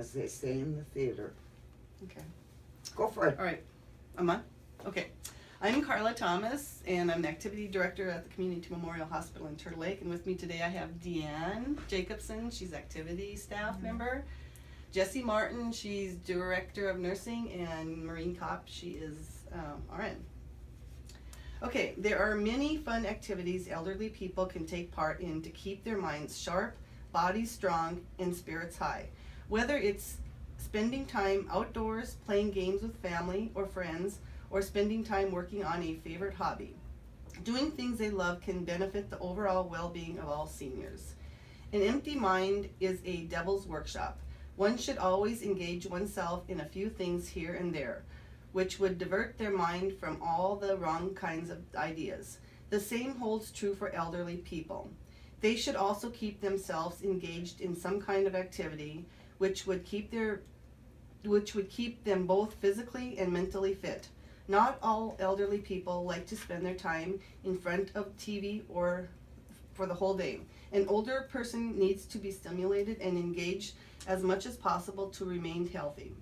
as they say in the theater. Okay. Go for it. All right. I'm on? Okay. I'm Carla Thomas, and I'm the Activity Director at the Community Memorial Hospital in Turtle Lake. And with me today I have Deanne Jacobson. She's Activity Staff member. Jessie Martin, she's Director of Nursing. And Maureen Kopp, she is RN. Okay, there are many fun activities elderly people can take part in to keep their minds sharp, bodies strong, and spirits high. Whether it's spending time outdoors, playing games with family or friends, or spending time working on a favorite hobby. Doing things they love can benefit the overall well-being of all seniors. An empty mind is a devil's workshop. One should always engage oneself in a few things here and there, which would divert their mind from all the wrong kinds of ideas. The same holds true for elderly people. They should also keep themselves engaged in some kind of activity which would keep them both physically and mentally fit. Not all elderly people like to spend their time in front of TV or for the whole day. An older person needs to be stimulated and engaged as much as possible to remain healthy.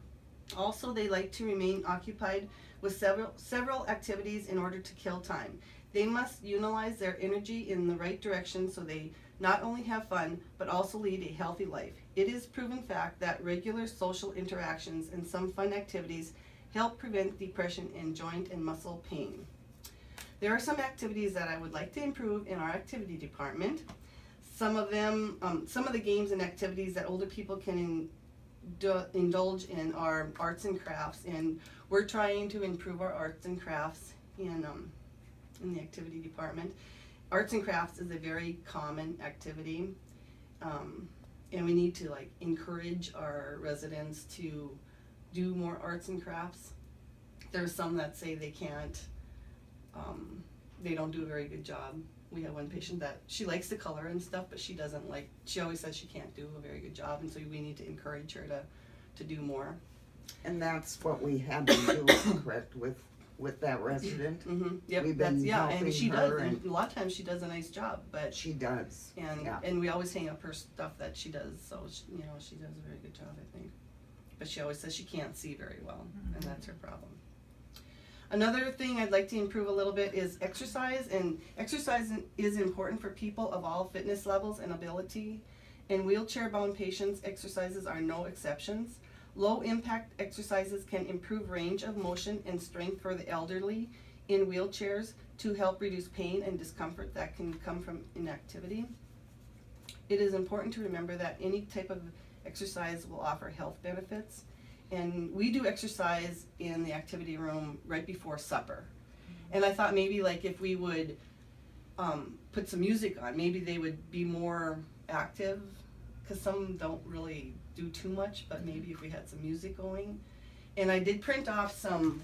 Also, they like to remain occupied with several activities in order to kill time. They must utilize their energy in the right direction so they not only have fun, but also lead a healthy life. It is proven fact that regular social interactions and some fun activities help prevent depression and joint and muscle pain. There are some activities that I would like to improve in our activity department. Some of the games and activities that older people can indulge in are arts and crafts, and we're trying to improve our arts and crafts in the activity department. Arts and crafts is a very common activity, and we need to encourage our residents to do more arts and crafts. There's some that say they can't, they don't do a very good job. We have one patient that she likes to color and stuff, but she always says she can't do a very good job, and so we need to encourage her to do more. And that's what we have been doing, correct, with that resident? Mm-hmm. Yep, We've been helping and she her, does, and a lot of times she does a nice job, but she does. and we always hang up her stuff that she does, so she does a very good job, I think. But she always says she can't see very well, and that's her problem. Another thing I'd like to improve a little bit is exercise, and exercise is important for people of all fitness levels and ability. In wheelchair-bound patients, exercises are no exceptions. Low-impact exercises can improve range of motion and strength for the elderly in wheelchairs to help reduce pain and discomfort that can come from inactivity. It is important to remember that any type of exercise will offer health benefits, and we do exercise in the activity room right before supper. And I thought maybe if we would put some music on, maybe they would be more active, because some don't really do too much, but maybe if we had some music going. And I did print off some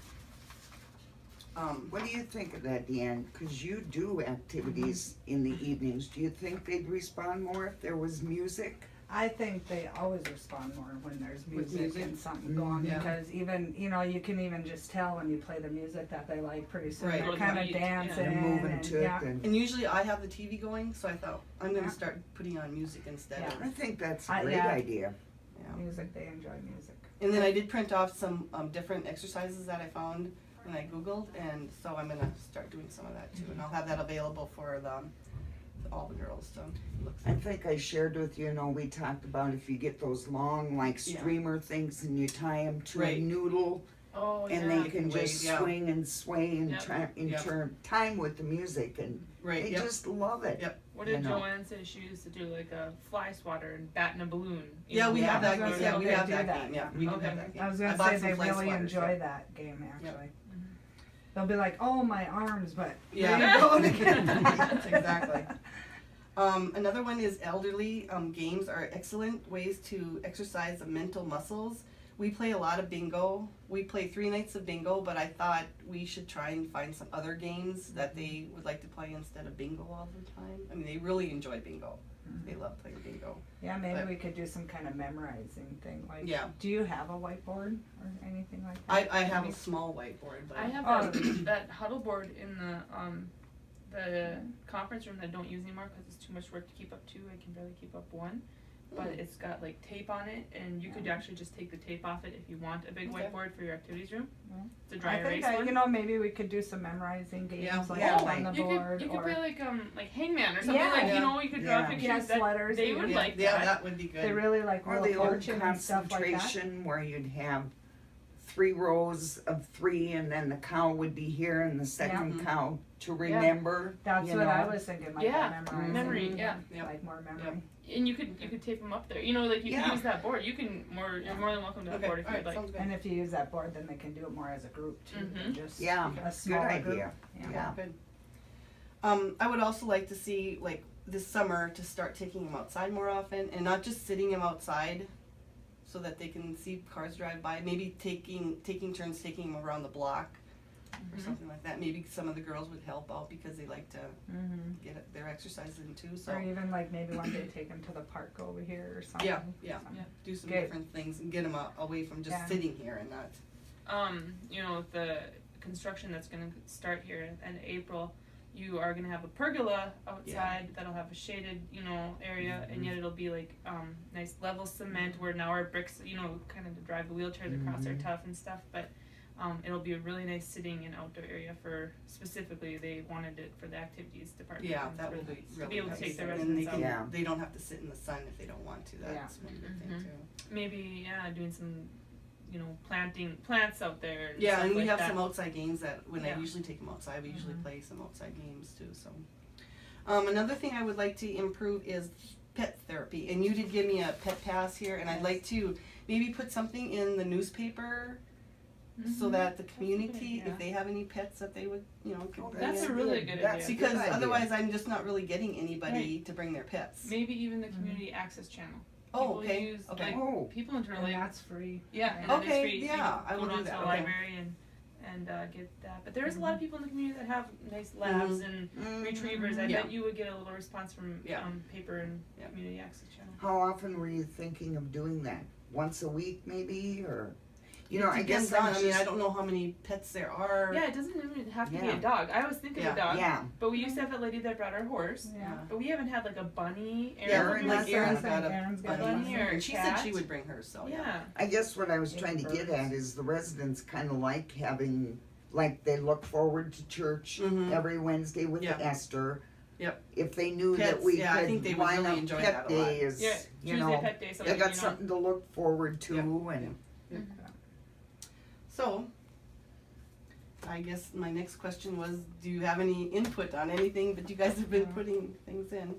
what do you think of that, Deanne? Because you do activities in the evenings. Do you think they'd respond more if there was music? I think they always respond more when there's music and something going, Yeah. because even, you can even just tell when you play the music that they like pretty soon. Right. They're kind of dancing They're moving and, to it. And usually I have the TV going, so I thought I'm going to start putting on music instead. Yeah. I think that's a great idea. Yeah. music, they enjoy music. And then I did print off some different exercises that I found when I Googled, and so I'm going to start doing some of that too. And I'll have that available for all the girls to look I through. think I shared with you, we talked about if you get those long, streamer things and you tie them to a Right. noodle, Oh, and yeah. they can just wave, swing and sway and Yep. turn time with the music, and Right, they yep. just love it. Yep. What did you know. Joanne say? She used to do like a fly swatter and bat in a balloon. Yeah, we have that I was game. gonna Yeah, say we they have do that that, game. Yeah, yeah. we do Okay. have that game. I was I gonna bought say some they fly really swatters, enjoy yeah. that game, actually. Mhm. They'll be like, oh, my arms, but Yeah. there you go again. That's exactly. Another one is elderly games are excellent ways to exercise the mental muscles. We play a lot of bingo. We play 3 nights of bingo, but I thought we should try and find some other games that they would like to play instead of bingo all the time. I mean, they really enjoy bingo. They love playing bingo. Yeah, maybe But- we could do some kind of memorizing thing. Like, Yeah. do you have a whiteboard or anything like that? I have a small whiteboard, but I have Oh. that huddle board in the conference room that I don't use anymore because it's too much work to keep up 2. I can barely keep up 1. but it's got like tape on it, and you could actually just take the tape off it if you want a big Okay. whiteboard for your activities room. Yeah. It's a dry I erase think, one. you know, maybe we could do some memorizing games, Yeah. like Yeah, up like- on the you board, could or play like Hangman or something Yeah. like Yeah. you know you could draw Yeah. pictures Yes, that letters, they yeah. would Yeah, like yeah, that. that would be good. they really like Or Wheel the of old Fortune and stuff like that. concentration where you'd have 3 rows of 3 and then the cow would be here and the second Yeah. cow to remember. That's you what I know. was thinking, like Yeah, that memorizing. memory, yeah. Yep. Like more memory. And you could tape them up there. You know, like you Yeah. can use that board. You can you're more than welcome to that Okay, board if all you'd right, like. sounds good. And if you use that board, then they can do it more as a group too, than just Yeah, a good smaller group. idea. Yeah. Yeah. Good. I would also like to see, like, this summer to start taking them outside more often and not just sitting them outside so that they can see cars drive by. Maybe taking turns taking them around the block or Mhm. something like that. Maybe some of the girls would help out because they like to Mm-hmm. get their exercise in too. So Or even like maybe one day take them to the park over here or something. yeah, yeah, So- Yeah. do some Okay. different things and get them away from just Yeah. sitting here and not. You know, with the construction that's going to start here in April, you are going to have a pergola outside that'll have a shaded, you know, area, and yet it'll be like nice level cement where now our bricks, you know, kind of to drive the wheelchairs across are tough and stuff, but it'll be a really nice sitting and outdoor area for specifically they wanted it for the activities department. Yeah, and that for would the- be to really be able nice. to take the And they residents can, out. Yeah. they don't have to sit in the sun if they don't want to. That's one good thing Mm-hmm. too. Maybe doing some, you know, planting plants out there. And Yeah, stuff and we like have that. some outside games that when I Yeah. usually take them outside, we usually Mhm. play some outside games too. So, another thing I would like to improve is pet therapy. And you did give me a pet pass here, and I'd like to maybe put something in the newspaper so Mhm. that the That's a good community, idea. if they have any pets that they would, could Oh, bring That's in. a really good That's idea. a good Because idea. otherwise, I'm just not really getting anybody to bring their pets. Maybe even the community access channel. Oh, People okay, use, okay. like, Oh, people in And Turtle Lake. that's free. Yeah, and Okay, it's free. You yeah, can I will go do down that, to the okay. library and get that. But there is a lot of people in the community that have nice labs and retrievers. I Yeah. bet you would get a little response from Yeah. paper and Yeah. community access channel. How often were you thinking of doing that? Once a week maybe, or? You know, It I guess depends on, I'm I mean, I just, don't know how many pets there are. Yeah, it doesn't even have to be Yeah. a dog. I was thinking a dog, yeah, but we used to have that lady that brought our horse. Yeah. But we haven't had like a bunny. Yeah, Aaron like has Aaron's that. got a Aaron's got bunny. bunny or And she said cat. she would bring hers, so Yeah. I guess what I was Big trying to get birds. at is the residents kind of like having, like they look forward to church Mhm. every Wednesday with Yeah. Esther. Yep. If they knew Pets, that we yeah, I think they could would line really up enjoy pet that a lot. days, Yeah, you Tuesday know, pet day. So they like, got you know, something to look forward to and. So, I guess my next question was, do you have any input on anything? But you guys have been putting things in.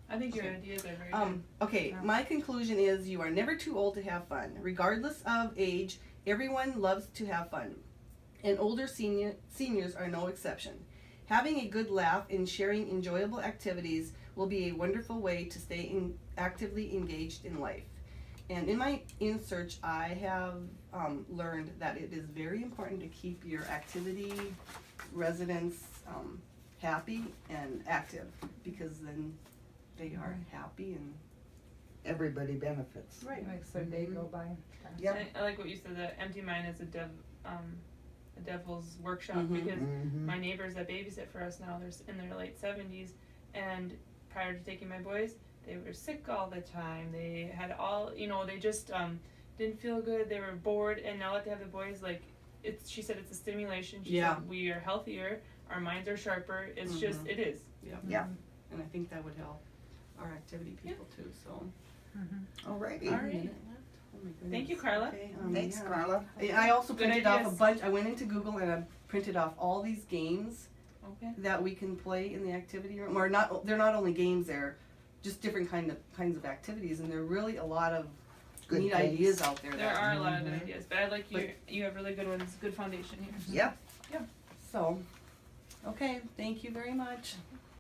I think your ideas are very good. Okay, Yeah. my conclusion is you are never too old to have fun. Regardless of age, everyone loves to have fun. And older seniors are no exception. Having a good laugh and sharing enjoyable activities will be a wonderful way to stay actively engaged in life. And in my search, I have learned that it is very important to keep your activity residents happy and active, because then they are happy and Everybody benefits. Makes their day go by. Yep. And I like what you said. The empty mind is a devil's workshop Mhm. because Mhm. my neighbors that babysit for us now, they're in their late 70s, and prior to taking my boys, they were sick all the time. They had all, you know, they just didn't feel good. They were bored, and now that they have the boys, like she said, it's a stimulation. She Yeah. said we are healthier, our minds are sharper. It's just, it is. Yeah. and I think that would help our activity people too, so. Alrighty. All right. Minute left? Oh my goodness. Thank you, Carla. Okay, Thanks, yeah. Carla. I also Good printed off ideas. a bunch, I went into Google and I printed off all these games Okay. that we can play in the activity room, or not, they're not only games, they're just different kinds of activities, and there are really a lot of Good neat things. ideas out there. There that- are a lot of good ideas, but I like you have really good ones, good foundation here. Yep. So, okay, thank you very much.